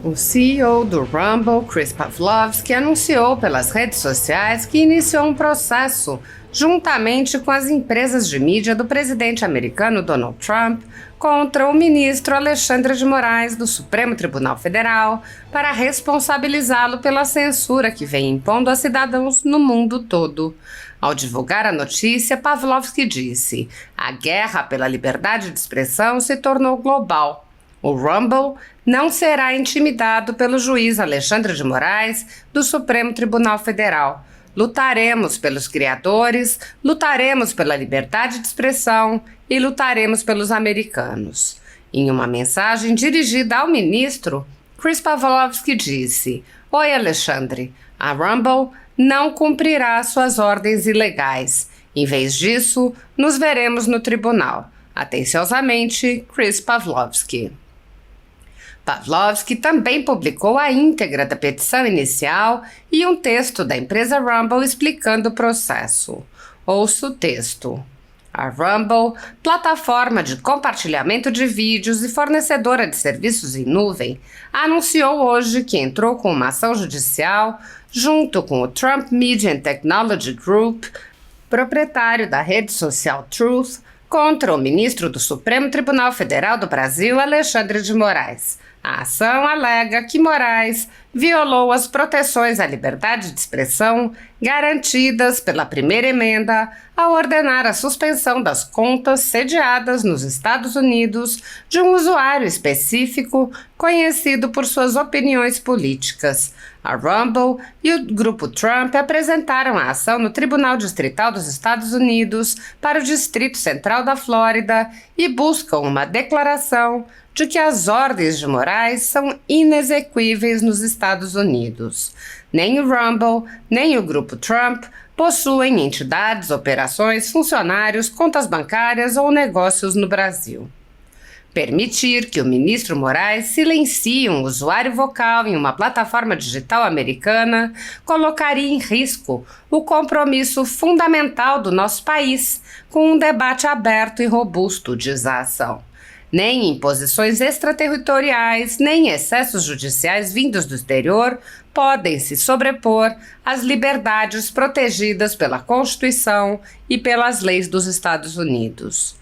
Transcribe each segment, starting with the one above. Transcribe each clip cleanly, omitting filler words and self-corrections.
O CEO do Rumble, Chris Pavlovski, anunciou pelas redes sociais que iniciou um processo, juntamente com as empresas de mídia do presidente americano Donald Trump, contra o ministro Alexandre de Moraes do Supremo Tribunal Federal para responsabilizá-lo pela censura que vem impondo a cidadãos no mundo todo. Ao divulgar a notícia, Pavlovski disse: "A guerra pela liberdade de expressão se tornou global. O Rumble não será intimidado pelo juiz Alexandre de Moraes do Supremo Tribunal Federal. Lutaremos pelos criadores, lutaremos pela liberdade de expressão e lutaremos pelos americanos." Em uma mensagem dirigida ao ministro, Chris Pavlovski disse: "Oi, Alexandre, a Rumble não cumprirá suas ordens ilegais. Em vez disso, nos veremos no tribunal. Atenciosamente, Chris Pavlovski." Pavlovski também publicou a íntegra da petição inicial e um texto da empresa Rumble explicando o processo. Ouça o texto. A Rumble, plataforma de compartilhamento de vídeos e fornecedora de serviços em nuvem, anunciou hoje que entrou com uma ação judicial junto com o Trump Media and Technology Group, proprietário da rede social Truth, contra o ministro do Supremo Tribunal Federal do Brasil, Alexandre de Moraes. A ação alega que Moraes violou as proteções à liberdade de expressão garantidas pela primeira emenda ao ordenar a suspensão das contas sediadas nos Estados Unidos de um usuário específico conhecido por suas opiniões políticas. A Rumble e o grupo Trump apresentaram a ação no Tribunal Distrital dos Estados Unidos para o Distrito Central da Flórida e buscam uma declaração de que as ordens de Moraes são inexequíveis nos Estados Unidos. Nem o Rumble, nem o grupo Trump possuem entidades, operações, funcionários, contas bancárias ou negócios no Brasil. Permitir que o ministro Moraes silencie um usuário vocal em uma plataforma digital americana colocaria em risco o compromisso fundamental do nosso país com um debate aberto e robusto, diz a ação. Nem imposições extraterritoriais, nem excessos judiciais vindos do exterior podem se sobrepor às liberdades protegidas pela Constituição e pelas leis dos Estados Unidos.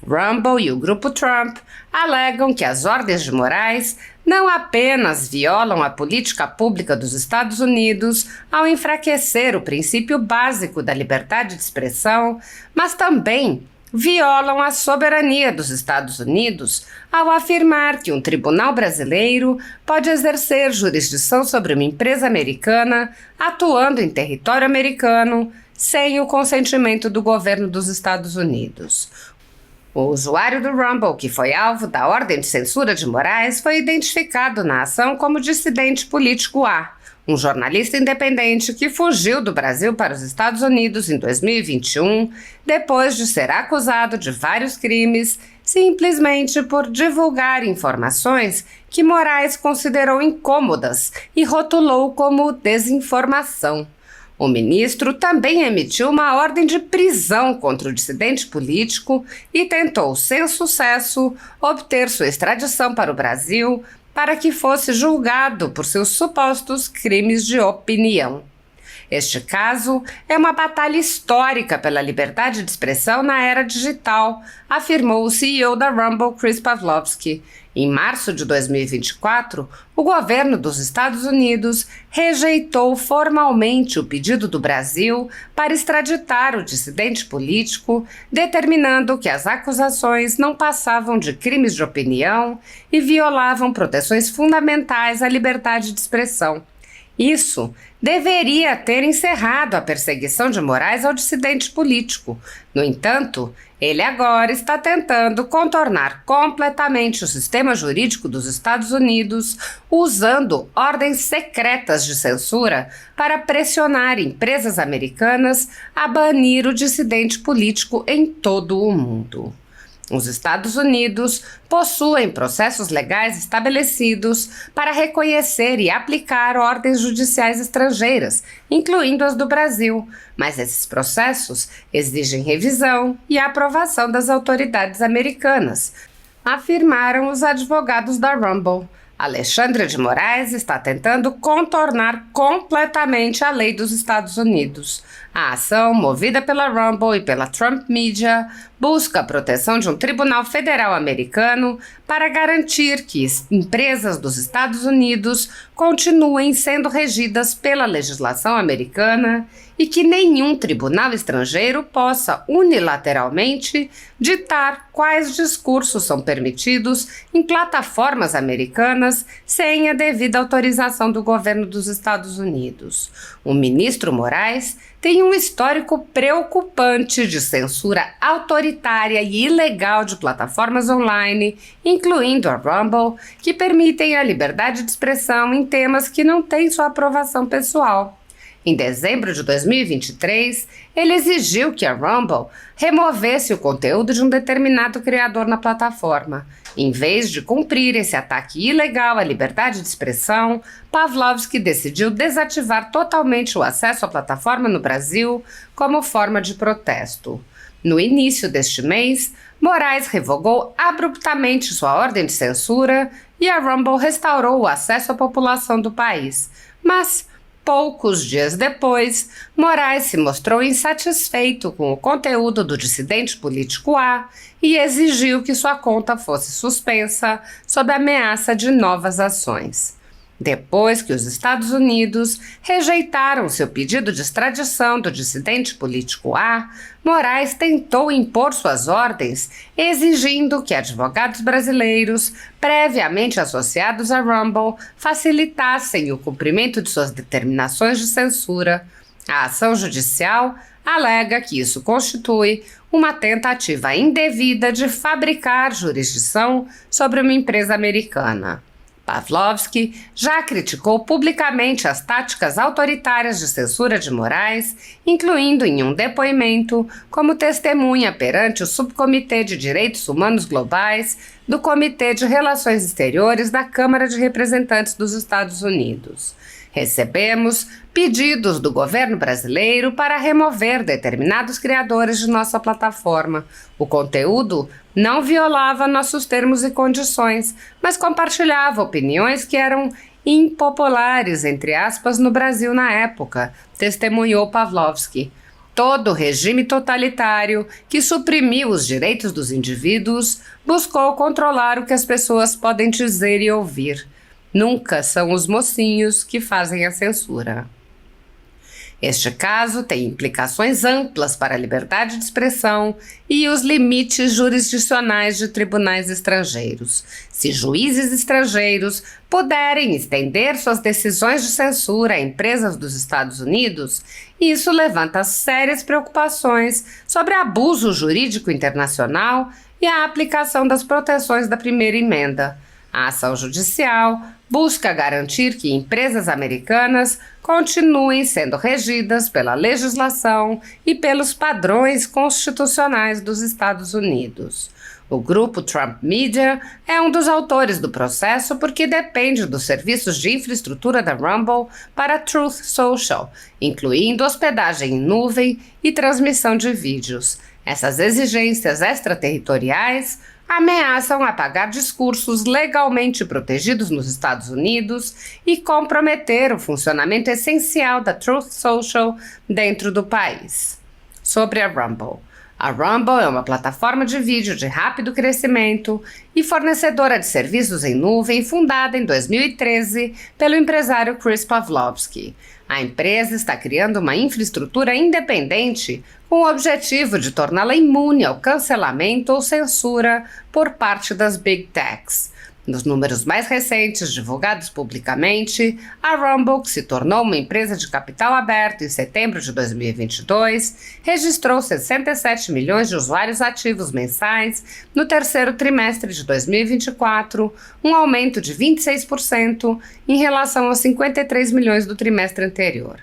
Rumble e o grupo Trump alegam que as ordens de Moraes não apenas violam a política pública dos Estados Unidos ao enfraquecer o princípio básico da liberdade de expressão, mas também violam a soberania dos Estados Unidos ao afirmar que um tribunal brasileiro pode exercer jurisdição sobre uma empresa americana atuando em território americano sem o consentimento do governo dos Estados Unidos. O usuário do Rumble, que foi alvo da ordem de censura de Moraes, foi identificado na ação como dissidente político A, um jornalista independente que fugiu do Brasil para os Estados Unidos em 2021, depois de ser acusado de vários crimes, simplesmente por divulgar informações que Moraes considerou incômodas e rotulou como desinformação. O ministro também emitiu uma ordem de prisão contra o dissidente político e tentou, sem sucesso, obter sua extradição para o Brasil para que fosse julgado por seus supostos crimes de opinião. Este caso é uma batalha histórica pela liberdade de expressão na era digital, afirmou o CEO da Rumble, Chris Pavlovski. Em março de 2024, o governo dos Estados Unidos rejeitou formalmente o pedido do Brasil para extraditar o dissidente político, determinando que as acusações não passavam de crimes de opinião e violavam proteções fundamentais à liberdade de expressão. Isso deveria ter encerrado a perseguição de Moraes ao dissidente político. No entanto, ele agora está tentando contornar completamente o sistema jurídico dos Estados Unidos, usando ordens secretas de censura para pressionar empresas americanas a banir o dissidente político em todo o mundo. Os Estados Unidos possuem processos legais estabelecidos para reconhecer e aplicar ordens judiciais estrangeiras, incluindo as do Brasil, mas esses processos exigem revisão e aprovação das autoridades americanas, afirmaram os advogados da Rumble. Alexandre de Moraes está tentando contornar completamente a lei dos Estados Unidos. A ação, movida pela Rumble e pela Trump Media, busca a proteção de um tribunal federal americano para garantir que empresas dos Estados Unidos continuem sendo regidas pela legislação americana e que nenhum tribunal estrangeiro possa unilateralmente ditar quais discursos são permitidos em plataformas americanas sem a devida autorização do governo dos Estados Unidos. O ministro Moraes tem um histórico preocupante de censura autoritária e ilegal de plataformas online, incluindo a Rumble, que permitem a liberdade de expressão em temas que não têm sua aprovação pessoal. Em dezembro de 2023, ele exigiu que a Rumble removesse o conteúdo de um determinado criador na plataforma. Em vez de cumprir esse ataque ilegal à liberdade de expressão, Pavlovski decidiu desativar totalmente o acesso à plataforma no Brasil como forma de protesto. No início deste mês, Moraes revogou abruptamente sua ordem de censura e a Rumble restaurou o acesso à população do país. Mas poucos dias depois, Moraes se mostrou insatisfeito com o conteúdo do dissidente político A e exigiu que sua conta fosse suspensa sob ameaça de novas ações. Depois que os Estados Unidos rejeitaram seu pedido de extradição do dissidente político A, Moraes tentou impor suas ordens, exigindo que advogados brasileiros, previamente associados à Rumble, facilitassem o cumprimento de suas determinações de censura. A ação judicial alega que isso constitui uma tentativa indevida de fabricar jurisdição sobre uma empresa americana. Pavlovski já criticou publicamente as táticas autoritárias de censura de Moraes, incluindo em um depoimento como testemunha perante o Subcomitê de Direitos Humanos Globais do Comitê de Relações Exteriores da Câmara de Representantes dos Estados Unidos. Recebemos pedidos do governo brasileiro para remover determinados criadores de nossa plataforma. O conteúdo não violava nossos termos e condições, mas compartilhava opiniões que eram impopulares, entre aspas, no Brasil na época, testemunhou Pavlovski. Todo regime totalitário que suprimiu os direitos dos indivíduos buscou controlar o que as pessoas podem dizer e ouvir. Nunca são os mocinhos que fazem a censura. Este caso tem implicações amplas para a liberdade de expressão e os limites jurisdicionais de tribunais estrangeiros. Se juízes estrangeiros puderem estender suas decisões de censura a empresas dos Estados Unidos, isso levanta sérias preocupações sobre abuso jurídico internacional e a aplicação das proteções da primeira emenda. A ação judicial busca garantir que empresas americanas continuem sendo regidas pela legislação e pelos padrões constitucionais dos Estados Unidos. O grupo Trump Media é um dos autores do processo porque depende dos serviços de infraestrutura da Rumble para Truth Social, incluindo hospedagem em nuvem e transmissão de vídeos. Essas exigências extraterritoriais ameaçam apagar discursos legalmente protegidos nos Estados Unidos e comprometer o funcionamento essencial da Truth Social dentro do país. Sobre a Rumble. A Rumble é uma plataforma de vídeo de rápido crescimento e fornecedora de serviços em nuvem fundada em 2013 pelo empresário Chris Pavlovski. A empresa está criando uma infraestrutura independente com o objetivo de torná-la imune ao cancelamento ou censura por parte das Big Techs. Nos números mais recentes divulgados publicamente, a Rumble, que se tornou uma empresa de capital aberto em setembro de 2022, registrou 67 milhões de usuários ativos mensais no terceiro trimestre de 2024, um aumento de 26% em relação aos 53 milhões do trimestre anterior.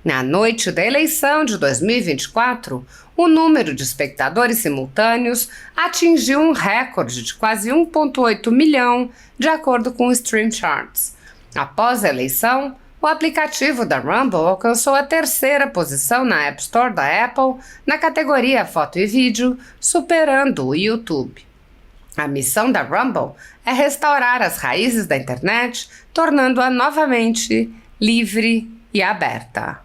Na noite da eleição de 2024, o número de espectadores simultâneos atingiu um recorde de quase 1,8 milhão, de acordo com o Stream Charts. Após a eleição, o aplicativo da Rumble alcançou a terceira posição na App Store da Apple na categoria Foto e Vídeo, superando o YouTube. A missão da Rumble é restaurar as raízes da internet, tornando-a novamente livre e aberta.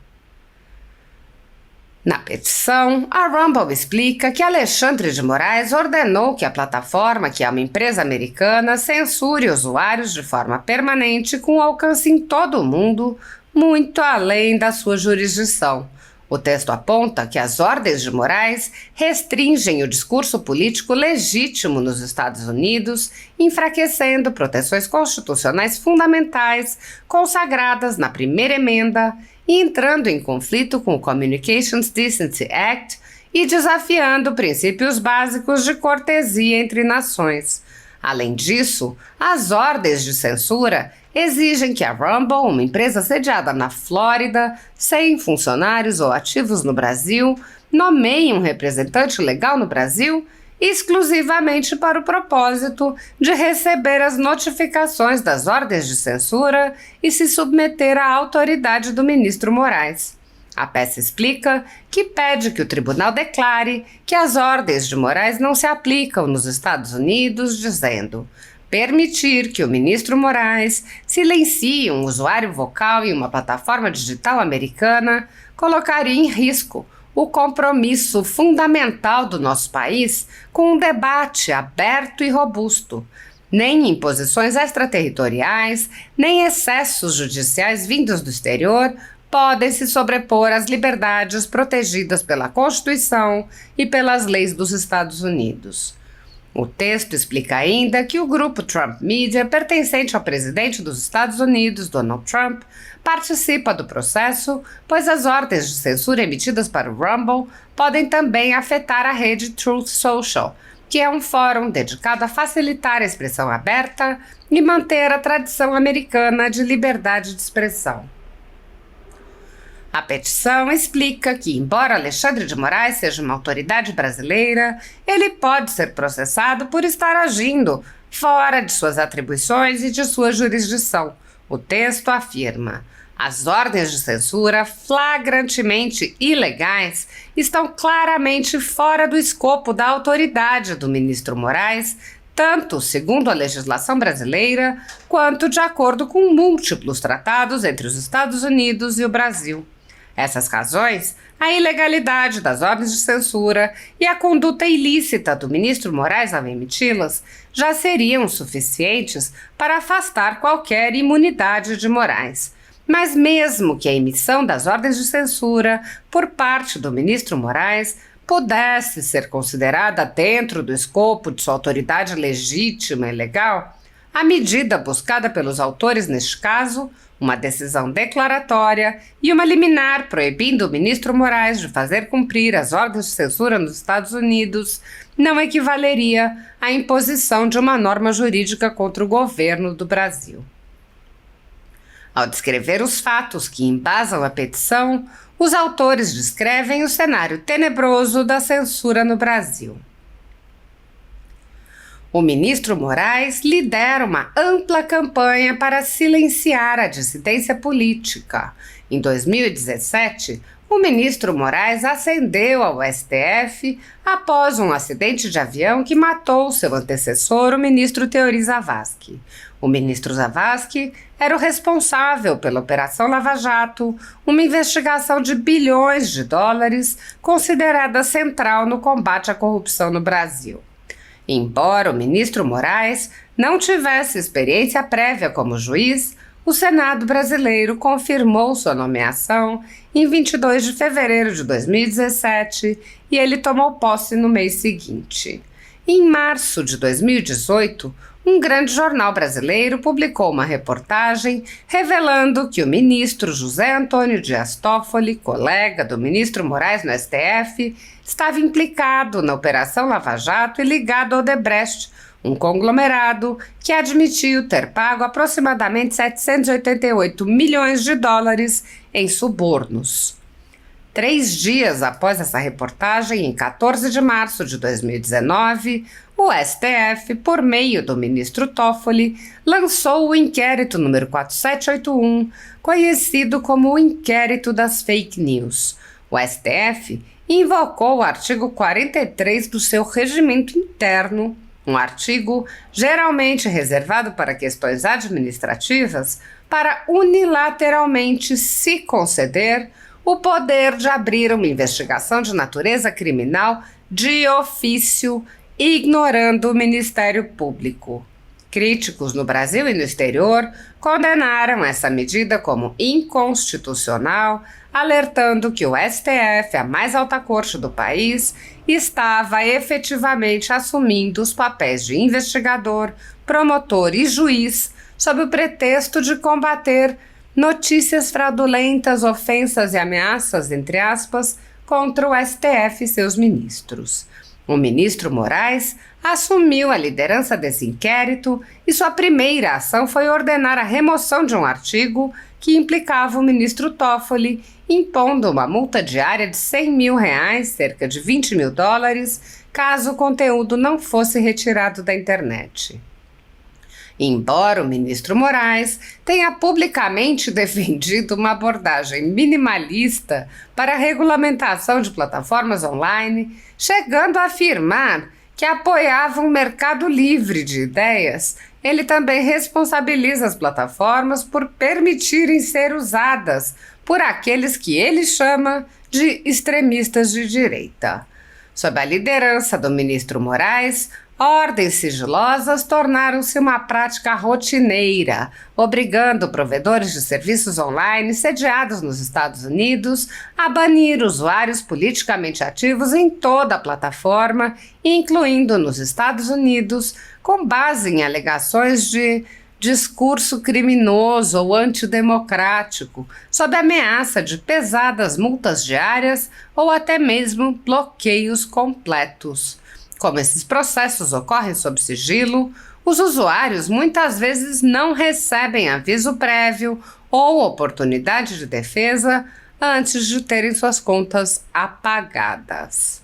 Na petição, a Rumble explica que Alexandre de Moraes ordenou que a plataforma, que é uma empresa americana, censure usuários de forma permanente com alcance em todo o mundo, muito além da sua jurisdição. O texto aponta que as ordens de Moraes restringem o discurso político legítimo nos Estados Unidos, enfraquecendo proteções constitucionais fundamentais consagradas na primeira emenda e entrando em conflito com o Communications Decency Act e desafiando princípios básicos de cortesia entre nações. Além disso, as ordens de censura exigem que a Rumble, uma empresa sediada na Flórida, sem funcionários ou ativos no Brasil, nomeie um representante legal no Brasil exclusivamente para o propósito de receber as notificações das ordens de censura e se submeter à autoridade do ministro Moraes. A peça explica que pede que o tribunal declare que as ordens de Moraes não se aplicam nos Estados Unidos, dizendo: permitir que o ministro Moraes silencie um usuário vocal em uma plataforma digital americana colocaria em risco o compromisso fundamental do nosso país com um debate aberto e robusto. Nem imposições extraterritoriais, nem excessos judiciais vindos do exterior podem se sobrepor às liberdades protegidas pela Constituição e pelas leis dos Estados Unidos. O texto explica ainda que o grupo Trump Media, pertencente ao presidente dos Estados Unidos, Donald Trump, participa do processo, pois as ordens de censura emitidas para o Rumble podem também afetar a rede Truth Social, que é um fórum dedicado a facilitar a expressão aberta e manter a tradição americana de liberdade de expressão. A petição explica que, embora Alexandre de Moraes seja uma autoridade brasileira, ele pode ser processado por estar agindo fora de suas atribuições e de sua jurisdição. O texto afirma: as ordens de censura flagrantemente ilegais estão claramente fora do escopo da autoridade do ministro Moraes, tanto segundo a legislação brasileira, quanto de acordo com múltiplos tratados entre os Estados Unidos e o Brasil. Essas razões, a ilegalidade das ordens de censura e a conduta ilícita do ministro Moraes ao emiti-las já seriam suficientes para afastar qualquer imunidade de Moraes. Mas mesmo que a emissão das ordens de censura por parte do ministro Moraes pudesse ser considerada dentro do escopo de sua autoridade legítima e legal, a medida buscada pelos autores neste caso, uma decisão declaratória e uma liminar proibindo o ministro Moraes de fazer cumprir as ordens de censura nos Estados Unidos, não equivaleria à imposição de uma norma jurídica contra o governo do Brasil. Ao descrever os fatos que embasam a petição, os autores descrevem o cenário tenebroso da censura no Brasil. O ministro Moraes lidera uma ampla campanha para silenciar a dissidência política. Em 2017, o ministro Moraes ascendeu ao STF após um acidente de avião que matou seu antecessor, o ministro Teori Zavascki. O ministro Zavascki era o responsável pela Operação Lava Jato, uma investigação de bilhões de dólares considerada central no combate à corrupção no Brasil. Embora o ministro Moraes não tivesse experiência prévia como juiz, o Senado brasileiro confirmou sua nomeação em 22 de fevereiro de 2017 e ele tomou posse no mês seguinte. Em março de 2018, um grande jornal brasileiro publicou uma reportagem revelando que o ministro José Antônio Dias Toffoli, colega do ministro Moraes no STF, estava implicado na Operação Lava Jato e ligado ao Odebrecht, um conglomerado que admitiu ter pago aproximadamente 788 milhões de dólares em subornos. 3 dias após essa reportagem, em 14 de março de 2019, o STF, por meio do ministro Toffoli, lançou o inquérito número 4781, conhecido como o Inquérito das Fake News. O STF invocou o artigo 43 do seu regimento interno, um artigo geralmente reservado para questões administrativas, para unilateralmente se conceder o poder de abrir uma investigação de natureza criminal de ofício, ignorando o Ministério Público. Críticos no Brasil e no exterior condenaram essa medida como inconstitucional, alertando que o STF, a mais alta corte do país, estava efetivamente assumindo os papéis de investigador, promotor e juiz sob o pretexto de combater notícias fraudulentas, ofensas e ameaças, entre aspas, contra o STF e seus ministros. O ministro Moraes assumiu a liderança desse inquérito e sua primeira ação foi ordenar a remoção de um artigo que implicava o ministro Toffoli, impondo uma multa diária de R$100 mil, cerca de $20 mil, caso o conteúdo não fosse retirado da internet. Embora o ministro Moraes tenha publicamente defendido uma abordagem minimalista para a regulamentação de plataformas online, chegando a afirmar que apoiava um mercado livre de ideias, ele também responsabiliza as plataformas por permitirem ser usadas por aqueles que ele chama de extremistas de direita. Sob a liderança do ministro Moraes, ordens sigilosas tornaram-se uma prática rotineira, obrigando provedores de serviços online sediados nos Estados Unidos a banir usuários politicamente ativos em toda a plataforma, incluindo nos Estados Unidos, com base em alegações de discurso criminoso ou antidemocrático, sob ameaça de pesadas multas diárias ou até mesmo bloqueios completos. Como esses processos ocorrem sob sigilo, os usuários muitas vezes não recebem aviso prévio ou oportunidade de defesa antes de terem suas contas apagadas.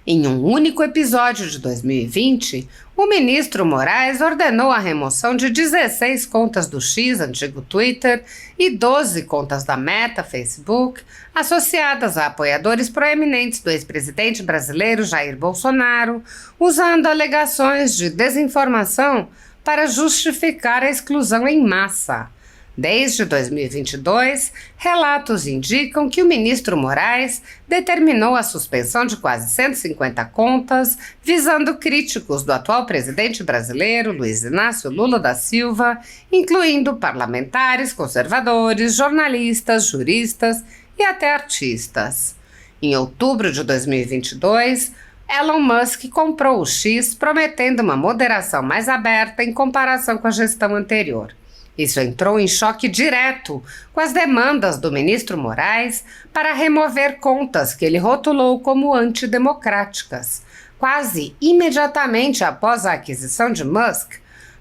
Em um único episódio de 2020, o ministro Moraes ordenou a remoção de 16 contas do X, antigo Twitter, e 12 contas da Meta, Facebook, associadas a apoiadores proeminentes do ex-presidente brasileiro Jair Bolsonaro, usando alegações de desinformação para justificar a exclusão em massa. Desde 2022, relatos indicam que o ministro Moraes determinou a suspensão de quase 150 contas, visando críticos do atual presidente brasileiro, Luiz Inácio Lula da Silva, incluindo parlamentares, conservadores, jornalistas, juristas e até artistas. Em outubro de 2022, Elon Musk comprou o X, prometendo uma moderação mais aberta em comparação com a gestão anterior. Isso entrou em choque direto com as demandas do ministro Moraes para remover contas que ele rotulou como antidemocráticas. Quase imediatamente após a aquisição de Musk,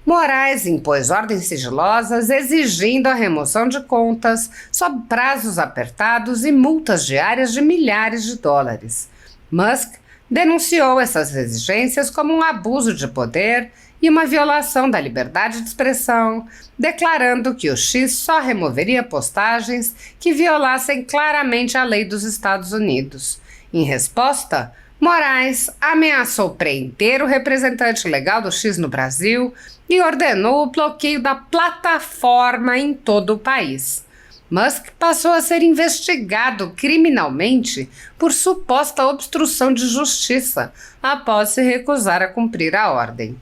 Moraes impôs ordens sigilosas exigindo a remoção de contas sob prazos apertados e multas diárias de milhares de dólares. Musk denunciou essas exigências como um abuso de poder e uma violação da liberdade de expressão, declarando que o X só removeria postagens que violassem claramente a lei dos Estados Unidos. Em resposta, Moraes ameaçou prender o representante legal do X no Brasil e ordenou o bloqueio da plataforma em todo o país. Musk passou a ser investigado criminalmente por suposta obstrução de justiça após se recusar a cumprir a ordem.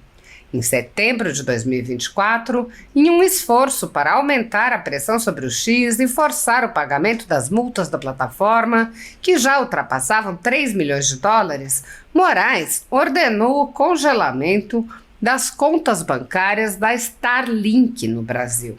Em setembro de 2024, em um esforço para aumentar a pressão sobre o X e forçar o pagamento das multas da plataforma, que já ultrapassavam 3 milhões de dólares, Moraes ordenou o congelamento das contas bancárias da Starlink no Brasil.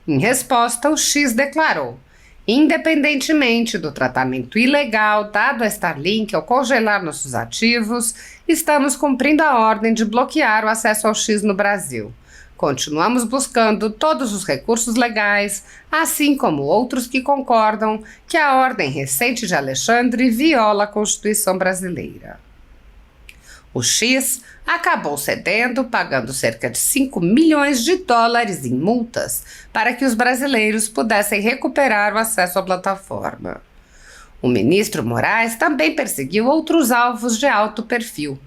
Em resposta, o X declarou: independentemente do tratamento ilegal dado a Starlink ao congelar nossos ativos, estamos cumprindo a ordem de bloquear o acesso ao X no Brasil. Continuamos buscando todos os recursos legais, assim como outros que concordam que a ordem recente de Alexandre viola a Constituição brasileira. O X acabou cedendo, pagando cerca de 5 milhões de dólares em multas para que os brasileiros pudessem recuperar o acesso à plataforma. O ministro Moraes também perseguiu outros alvos de alto perfil.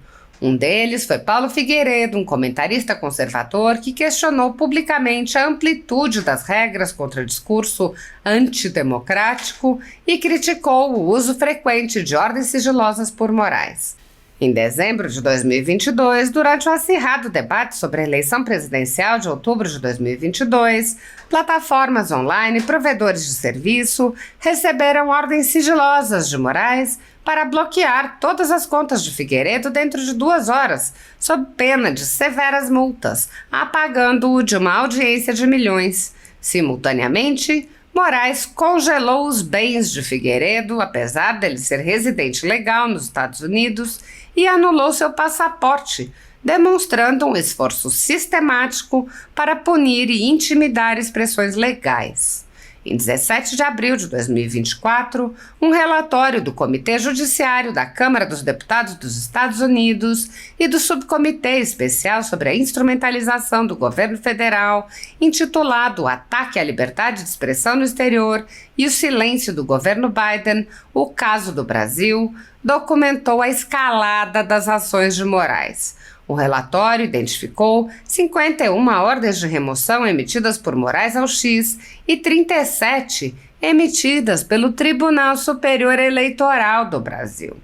Um deles foi Paulo Figueiredo, um comentarista conservador que questionou publicamente a amplitude das regras contra discurso antidemocrático e criticou o uso frequente de ordens sigilosas por Moraes. Em dezembro de 2022, durante o acirrado debate sobre a eleição presidencial de outubro de 2022, plataformas online e provedores de serviço receberam ordens sigilosas de Moraes para bloquear todas as contas de Figueiredo dentro de 2 horas, sob pena de severas multas, apagando-o de uma audiência de milhões. Simultaneamente, Moraes congelou os bens de Figueiredo, apesar dele ser residente legal nos Estados Unidos, e anulou seu passaporte, demonstrando um esforço sistemático para punir e intimidar expressões legais. Em 17 de abril de 2024, um relatório do Comitê Judiciário da Câmara dos Deputados dos Estados Unidos e do Subcomitê Especial sobre a Instrumentalização do Governo Federal, intitulado O Ataque à Liberdade de Expressão no Exterior e o Silêncio do Governo Biden, o caso do Brasil, documentou a escalada das ações de Moraes. O relatório identificou 51 ordens de remoção emitidas por Moraes ao X e 37 emitidas pelo Tribunal Superior Eleitoral do Brasil.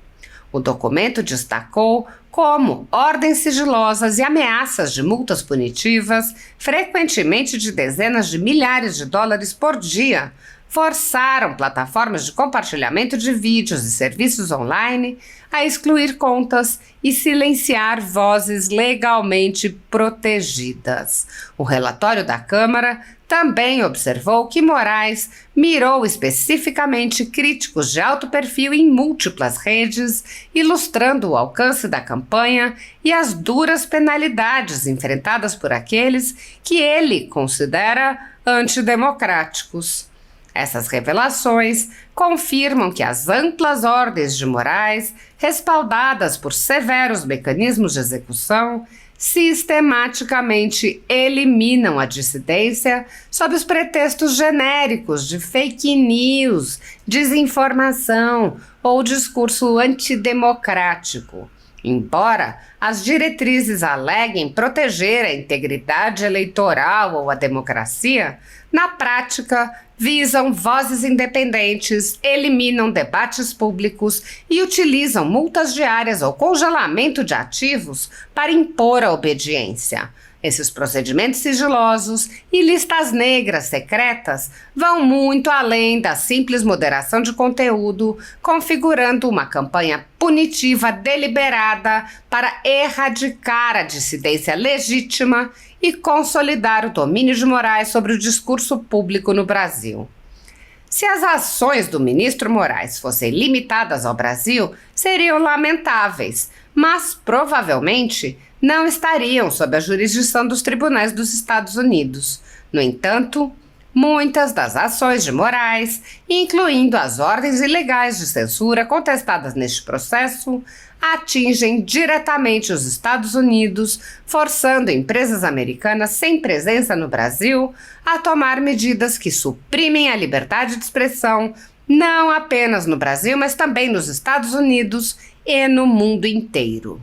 O documento destacou como ordens sigilosas e ameaças de multas punitivas, frequentemente de dezenas de milhares de dólares por dia, forçaram plataformas de compartilhamento de vídeos e serviços online a excluir contas e silenciar vozes legalmente protegidas. O relatório da Câmara também observou que Moraes mirou especificamente críticos de alto perfil em múltiplas redes, ilustrando o alcance da campanha e as duras penalidades enfrentadas por aqueles que ele considera antidemocráticos. Essas revelações confirmam que as amplas ordens de Moraes, respaldadas por severos mecanismos de execução, sistematicamente eliminam a dissidência sob os pretextos genéricos de fake news, desinformação ou discurso antidemocrático. Embora as diretrizes aleguem proteger a integridade eleitoral ou a democracia, na prática visam vozes independentes, eliminam debates públicos e utilizam multas diárias ou congelamento de ativos para impor a obediência. Esses procedimentos sigilosos e listas negras secretas vão muito além da simples moderação de conteúdo, configurando uma campanha punitiva deliberada para erradicar a dissidência legítima e consolidar o domínio de Moraes sobre o discurso público no Brasil. Se as ações do ministro Moraes fossem limitadas ao Brasil, seriam lamentáveis, mas provavelmente não estariam sob a jurisdição dos tribunais dos Estados Unidos. No entanto, muitas das ações de Moraes, incluindo as ordens ilegais de censura contestadas neste processo, atingem diretamente os Estados Unidos, forçando empresas americanas sem presença no Brasil a tomar medidas que suprimem a liberdade de expressão, não apenas no Brasil, mas também nos Estados Unidos e no mundo inteiro.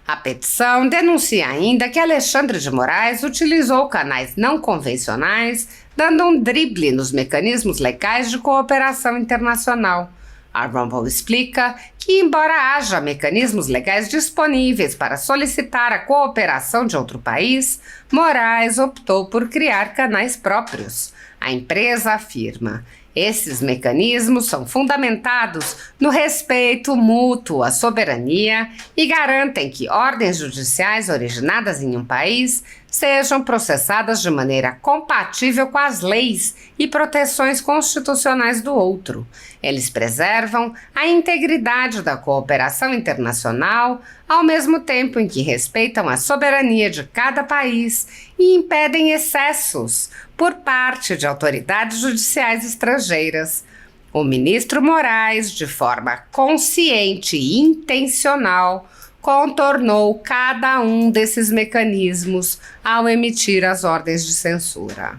A petição denuncia ainda que Alexandre de Moraes utilizou canais não convencionais, dando um drible nos mecanismos legais de cooperação internacional. A Rumble explica que, embora haja mecanismos legais disponíveis para solicitar a cooperação de outro país, Moraes optou por criar canais próprios. A empresa afirma: esses mecanismos são fundamentados no respeito mútuo à soberania e garantem que ordens judiciais originadas em um país sejam processadas de maneira compatível com as leis e proteções constitucionais do outro. Eles preservam a integridade da cooperação internacional, ao mesmo tempo em que respeitam a soberania de cada país e impedem excessos por parte de autoridades judiciais estrangeiras. O ministro Moraes, de forma consciente e intencional, contornou cada um desses mecanismos ao emitir as ordens de censura.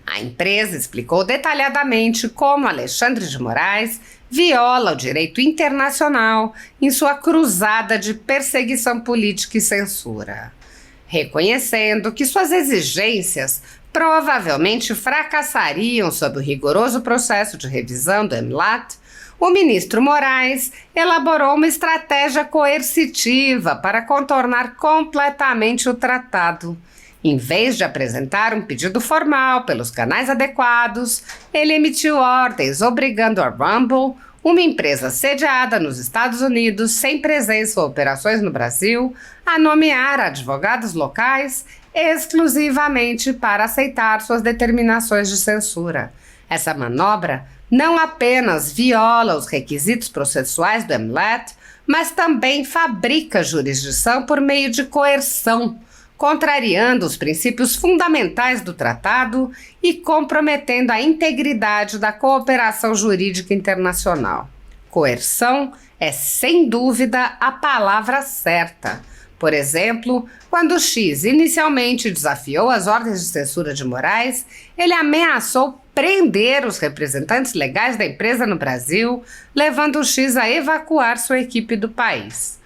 A empresa explicou detalhadamente como Alexandre de Moraes viola o direito internacional em sua cruzada de perseguição política e censura, reconhecendo que suas exigências provavelmente fracassariam sob o rigoroso processo de revisão do MLAT. O ministro Moraes elaborou uma estratégia coercitiva para contornar completamente o tratado. Em vez de apresentar um pedido formal pelos canais adequados, ele emitiu ordens obrigando a Rumble, uma empresa sediada nos Estados Unidos sem presença ou operações no Brasil, a nomear advogados locais exclusivamente para aceitar suas determinações de censura. Essa manobra não apenas viola os requisitos processuais do MLAT, mas também fabrica jurisdição por meio de coerção, contrariando os princípios fundamentais do tratado e comprometendo a integridade da cooperação jurídica internacional. Coerção é, sem dúvida, a palavra certa. Por exemplo, quando X inicialmente desafiou as ordens de censura de Moraes, ele ameaçou prender os representantes legais da empresa no Brasil, levando o X a evacuar sua equipe do país.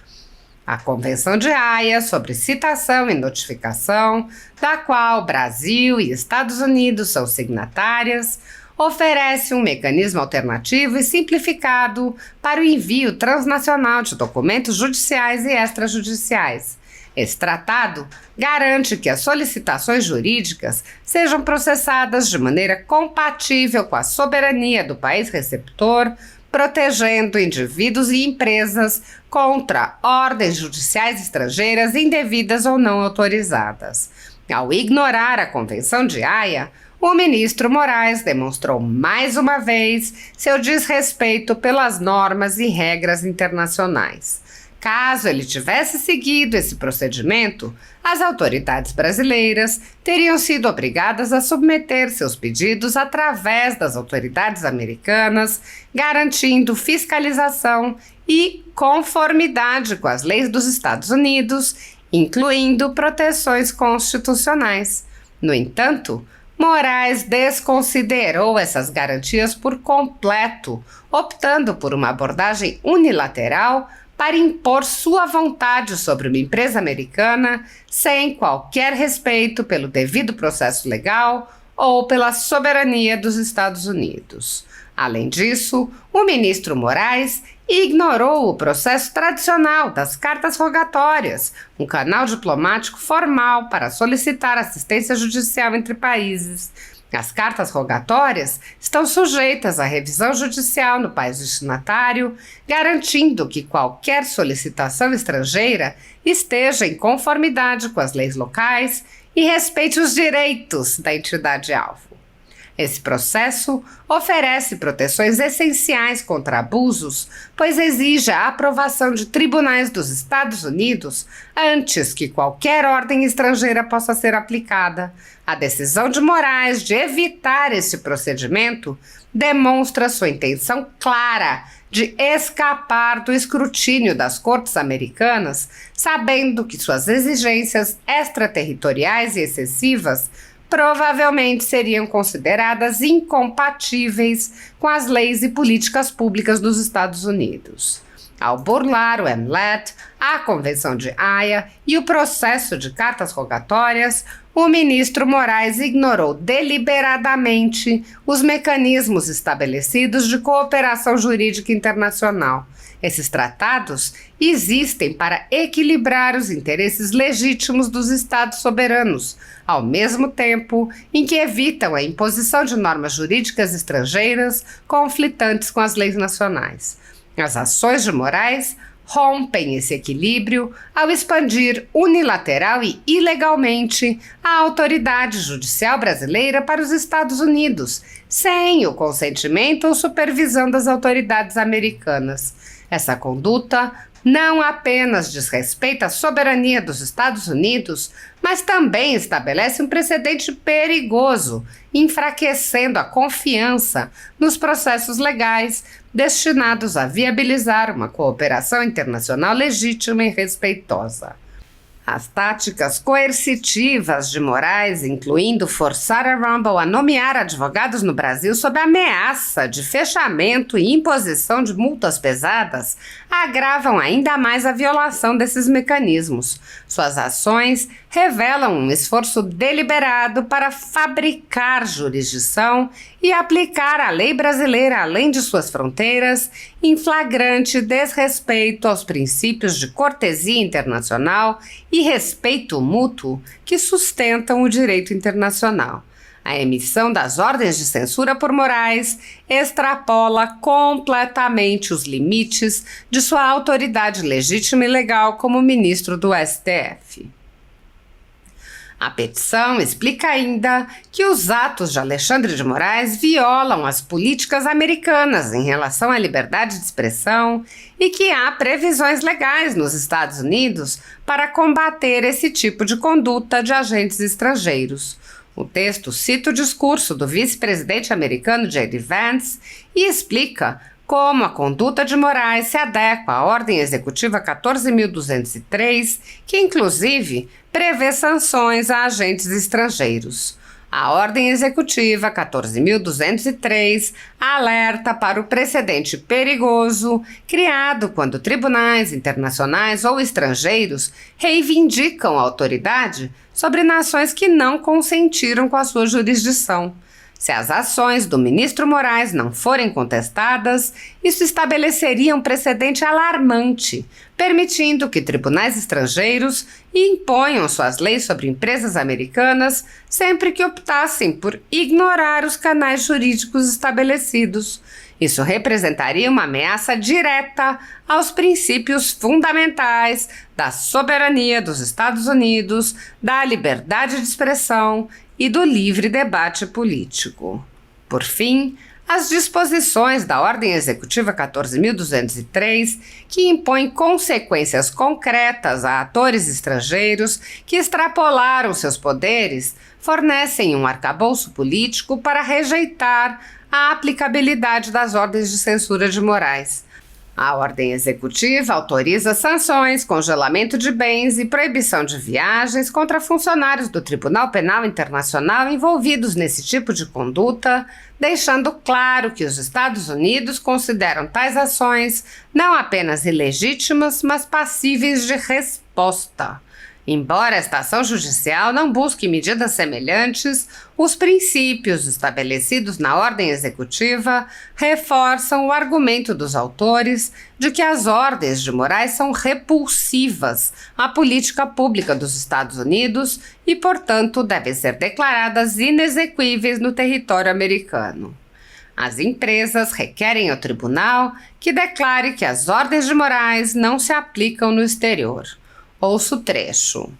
A Convenção de Haia sobre Citação e Notificação, da qual Brasil e Estados Unidos são signatárias, oferece um mecanismo alternativo e simplificado para o envio transnacional de documentos judiciais e extrajudiciais. Esse tratado garante que as solicitações jurídicas sejam processadas de maneira compatível com a soberania do país receptor, protegendo indivíduos e empresas contra ordens judiciais estrangeiras indevidas ou não autorizadas. Ao ignorar a Convenção de Haia, o ministro Moraes demonstrou mais uma vez seu desrespeito pelas normas e regras internacionais. Caso ele tivesse seguido esse procedimento, as autoridades brasileiras teriam sido obrigadas a submeter seus pedidos através das autoridades americanas, garantindo fiscalização e conformidade com as leis dos Estados Unidos, incluindo proteções constitucionais. No entanto, Moraes desconsiderou essas garantias por completo, optando por uma abordagem unilateral para impor sua vontade sobre uma empresa americana sem qualquer respeito pelo devido processo legal ou pela soberania dos Estados Unidos. Além disso, o ministro Moraes ignorou o processo tradicional das cartas rogatórias, um canal diplomático formal para solicitar assistência judicial entre países. As cartas rogatórias estão sujeitas à revisão judicial no país destinatário, garantindo que qualquer solicitação estrangeira esteja em conformidade com as leis locais e respeite os direitos da entidade-alvo. Esse processo oferece proteções essenciais contra abusos, pois exige a aprovação de tribunais dos Estados Unidos antes que qualquer ordem estrangeira possa ser aplicada. A decisão de Moraes de evitar esse procedimento demonstra sua intenção clara de escapar do escrutínio das cortes americanas, sabendo que suas exigências extraterritoriais e excessivas provavelmente seriam consideradas incompatíveis com as leis e políticas públicas dos Estados Unidos. Ao burlar o MLAT, a Convenção de Haia e o processo de cartas rogatórias, o ministro Moraes ignorou deliberadamente os mecanismos estabelecidos de cooperação jurídica internacional. Esses tratados existem para equilibrar os interesses legítimos dos Estados soberanos, ao mesmo tempo em que evitam a imposição de normas jurídicas estrangeiras conflitantes com as leis nacionais. As ações de Moraes rompem esse equilíbrio ao expandir unilateral e ilegalmente a autoridade judicial brasileira para os Estados Unidos, sem o consentimento ou supervisão das autoridades americanas. Essa conduta não apenas desrespeita a soberania dos Estados Unidos, mas também estabelece um precedente perigoso, enfraquecendo a confiança nos processos legais destinados a viabilizar uma cooperação internacional legítima e respeitosa. As táticas coercitivas de Moraes, incluindo forçar a Rumble a nomear advogados no Brasil sob ameaça de fechamento e imposição de multas pesadas, agravam ainda mais a violação desses mecanismos. Suas ações revelam um esforço deliberado para fabricar jurisdição e aplicar a lei brasileira além de suas fronteiras, em flagrante desrespeito aos princípios de cortesia internacional e respeito mútuo que sustentam o direito internacional. A emissão das ordens de censura por Moraes extrapola completamente os limites de sua autoridade legítima e legal como ministro do STF. A petição explica ainda que os atos de Alexandre de Moraes violam as políticas americanas em relação à liberdade de expressão e que há previsões legais nos Estados Unidos para combater esse tipo de conduta de agentes estrangeiros. O texto cita o discurso do vice-presidente americano J.D. Vance e explica como a conduta de Moraes se adequa à Ordem Executiva 14.203, que inclusive prevê sanções a agentes estrangeiros. A Ordem Executiva 14.203 alerta para o precedente perigoso criado quando tribunais internacionais ou estrangeiros reivindicam a autoridade sobre nações que não consentiram com a sua jurisdição. Se as ações do ministro Moraes não forem contestadas, isso estabeleceria um precedente alarmante, permitindo que tribunais estrangeiros imponham suas leis sobre empresas americanas sempre que optassem por ignorar os canais jurídicos estabelecidos. Isso representaria uma ameaça direta aos princípios fundamentais da soberania dos Estados Unidos, da liberdade de expressão e do livre debate político. Por fim, as disposições da Ordem Executiva 14.203, que impõem consequências concretas a atores estrangeiros que extrapolaram seus poderes, fornecem um arcabouço político para rejeitar a aplicabilidade das ordens de censura de Moraes. A Ordem Executiva autoriza sanções, congelamento de bens e proibição de viagens contra funcionários do Tribunal Penal Internacional envolvidos nesse tipo de conduta, deixando claro que os Estados Unidos consideram tais ações não apenas ilegítimas, mas passíveis de resposta. Embora esta ação judicial não busque medidas semelhantes, os princípios estabelecidos na ordem executiva reforçam o argumento dos autores de que as ordens de Moraes são repulsivas à política pública dos Estados Unidos e, portanto, devem ser declaradas inexequíveis no território americano. As empresas requerem ao tribunal que declare que as ordens de Moraes não se aplicam no exterior. Ouça o trecho.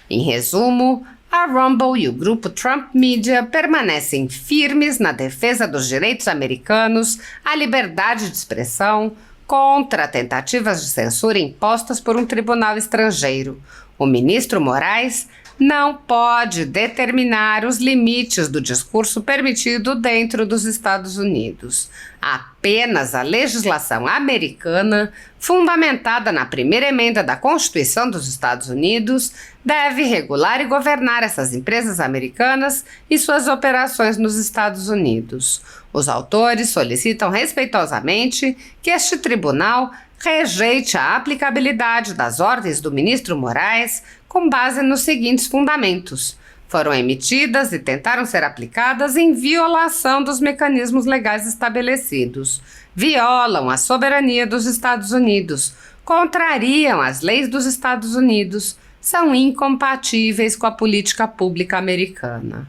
Em resumo, a Rumble e o grupo Trump Media permanecem firmes na defesa dos direitos americanos à liberdade de expressão contra tentativas de censura impostas por um tribunal estrangeiro. O ministro Moraes não pode determinar os limites do discurso permitido dentro dos Estados Unidos. Apenas a legislação americana, fundamentada na primeira emenda da Constituição dos Estados Unidos, deve regular e governar essas empresas americanas e suas operações nos Estados Unidos. Os autores solicitam respeitosamente que este tribunal rejeite a aplicabilidade das ordens do ministro Moraes com base nos seguintes fundamentos: foram emitidas e tentaram ser aplicadas em violação dos mecanismos legais estabelecidos, violam a soberania dos Estados Unidos, contrariam as leis dos Estados Unidos, são incompatíveis com a política pública americana.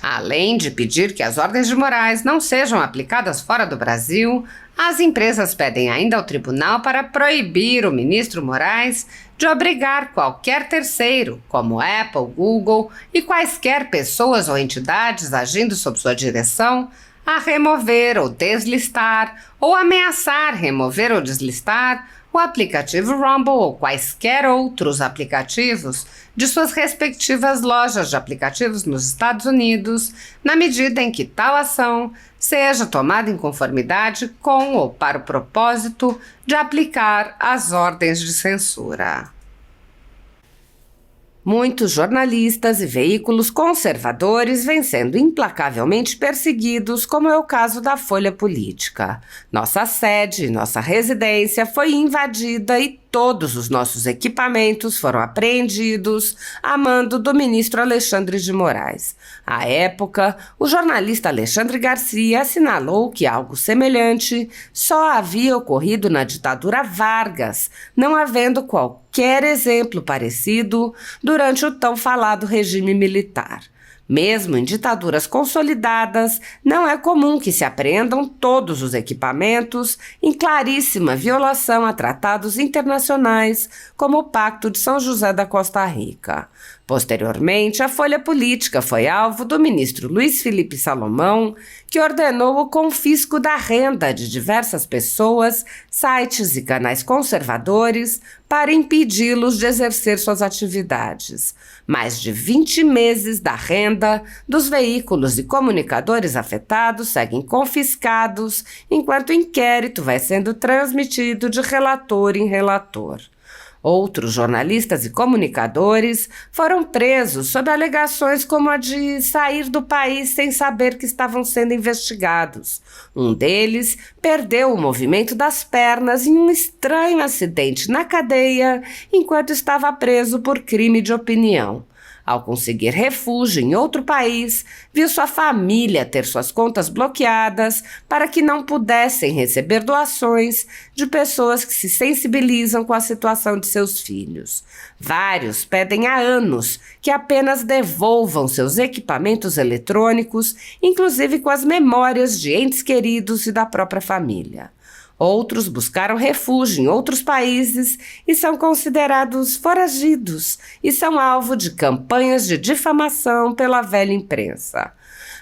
Além de pedir que as ordens de Moraes não sejam aplicadas fora do Brasil, as empresas pedem ainda ao tribunal para proibir o ministro Moraes de obrigar qualquer terceiro, como Apple, Google e quaisquer pessoas ou entidades agindo sob sua direção, a remover ou deslistar ou ameaçar remover ou deslistar o aplicativo Rumble ou quaisquer outros aplicativos de suas respectivas lojas de aplicativos nos Estados Unidos, na medida em que tal ação seja tomada em conformidade com ou para o propósito de aplicar as ordens de censura. Muitos jornalistas e veículos conservadores vêm sendo implacavelmente perseguidos, como é o caso da Folha Política. Nossa sede, nossa residência foi invadida e todos os nossos equipamentos foram apreendidos a mando do ministro Alexandre de Moraes. À época, o jornalista Alexandre Garcia assinalou que algo semelhante só havia ocorrido na ditadura Vargas, não havendo qualquer exemplo parecido durante o tão falado regime militar. Mesmo em ditaduras consolidadas, não é comum que se apreendam todos os equipamentos em claríssima violação a tratados internacionais, como o Pacto de São José da Costa Rica. Posteriormente, a Folha Política foi alvo do ministro Luiz Felipe Salomão, que ordenou o confisco da renda de diversas pessoas, sites e canais conservadores para impedi-los de exercer suas atividades. Mais de 20 meses da renda dos veículos e comunicadores afetados seguem confiscados, enquanto o inquérito vai sendo transmitido de relator em relator. Outros jornalistas e comunicadores foram presos sob alegações como a de sair do país sem saber que estavam sendo investigados. Um deles perdeu o movimento das pernas em um estranho acidente na cadeia enquanto estava preso por crime de opinião. Ao conseguir refúgio em outro país, viu sua família ter suas contas bloqueadas para que não pudessem receber doações de pessoas que se sensibilizam com a situação de seus filhos. Vários pedem há anos que apenas devolvam seus equipamentos eletrônicos, inclusive com as memórias de entes queridos e da própria família. Outros buscaram refúgio em outros países e são considerados foragidos e são alvo de campanhas de difamação pela velha imprensa.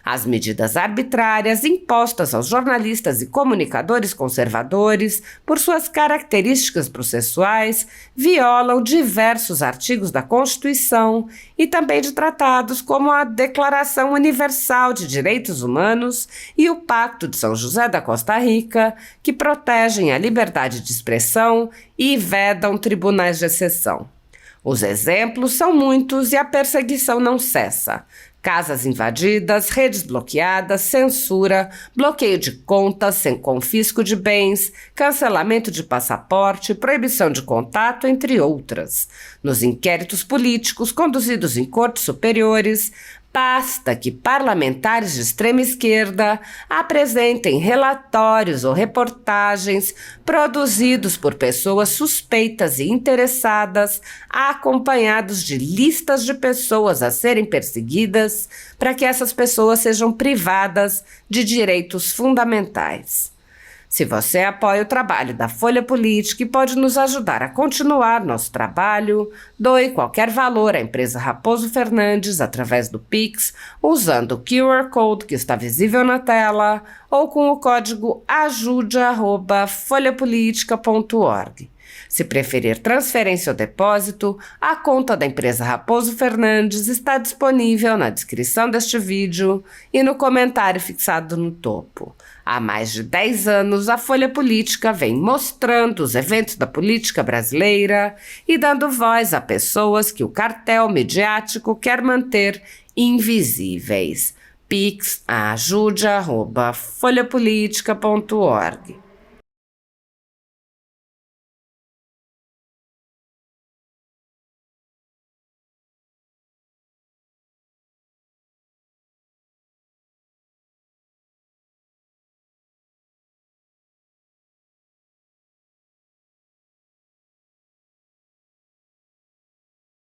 As medidas arbitrárias impostas aos jornalistas e comunicadores conservadores, por suas características processuais, violam diversos artigos da Constituição e também de tratados como a Declaração Universal de Direitos Humanos e o Pacto de São José da Costa Rica, que protegem a liberdade de expressão e vedam tribunais de exceção. Os exemplos são muitos e a perseguição não cessa. Casas invadidas, redes bloqueadas, censura, bloqueio de contas sem confisco de bens, cancelamento de passaporte, proibição de contato, entre outras. Nos inquéritos políticos conduzidos em cortes superiores, basta que parlamentares de extrema esquerda apresentem relatórios ou reportagens produzidos por pessoas suspeitas e interessadas, acompanhados de listas de pessoas a serem perseguidas, para que essas pessoas sejam privadas de direitos fundamentais. Se você apoia o trabalho da Folha Política e pode nos ajudar a continuar nosso trabalho, doe qualquer valor à empresa Raposo Fernandes através do Pix, usando o QR Code que está visível na tela ou com o código ajude@folhapolitica.org. Se preferir transferência ou depósito, a conta da empresa Raposo Fernandes está disponível na descrição deste vídeo e no comentário fixado no topo. Há mais de 10 anos, a Folha Política vem mostrando os eventos da política brasileira e dando voz a pessoas que o cartel midiático quer manter invisíveis. Pix ajude@folhapolitica.org.